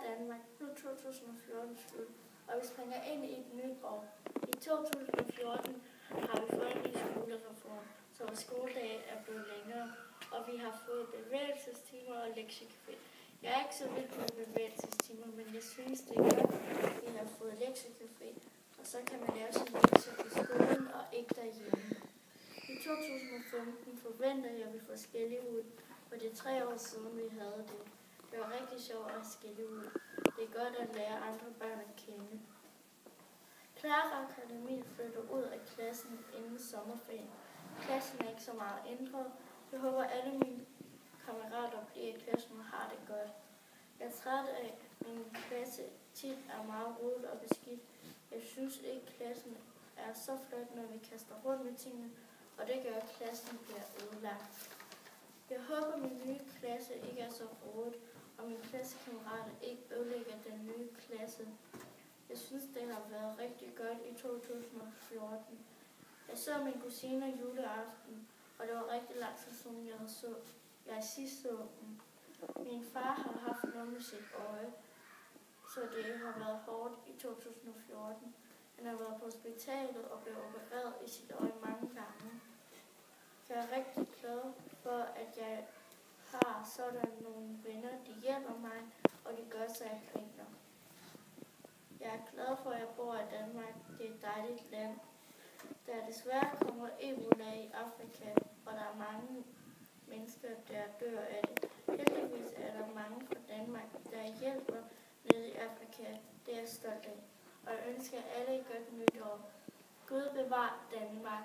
Danmark, nu 2014 slut, og vi springer ind i et nyt år. I 2014 har vi fået en ny skolereform, så vores skoledag er blevet længere, og vi har fået bevægelsestimer og lektiecafé. Jeg er ikke så vild med bevægelsestimer, men jeg synes, det er godt, at vi har fået lektiecafé, og så kan man lave sin lektier i skolen og ikke derhjemme. I 2015 forventer jeg, at vi får skældehud, for det er 3 år siden, vi havde det. Det var rigtig sjovt at skille ud. Det er godt at lære andre børn at kende. Clara Akademi flytter ud af klassen inden sommerferien. Klassen er ikke så meget ændret. Jeg håber, alle mine kammerater bliver i klassen og har det godt. Jeg er træt af, at min klasse tit er meget rodet og beskidt. Jeg synes ikke, klassen er så flot, når vi kaster rundt med tingene, og det gør, at klassen bliver ødelagt. Jeg håber, min nye klasse ikke er så rodet, og mine klassekammerater ikke ødelægger den nye klasse. Jeg synes, det har været rigtig godt i 2014. Jeg så min kusine juleaften, og det var rigtig lang tid siden, jeg sidst så dem. Min far har haft noget med sit øje, så det har været hårdt i 2014. Han har været på hospitalet og blev opereret i sit øje mange gange. Jeg er rigtig glad for, at jeg har sådan nogle venner, de hjælper mig, og de gør, så jeg griner. Jeg er glad for, at jeg bor i Danmark. Det er et dejligt land. Der desværre kommer ebola i Afrika, og der er mange mennesker, der dør af det. Heldigvis er der mange fra Danmark, der hjælper nede i Afrika. Det er jeg stolt af. Og jeg ønsker alle et godt nytår. Gud bevar Danmark.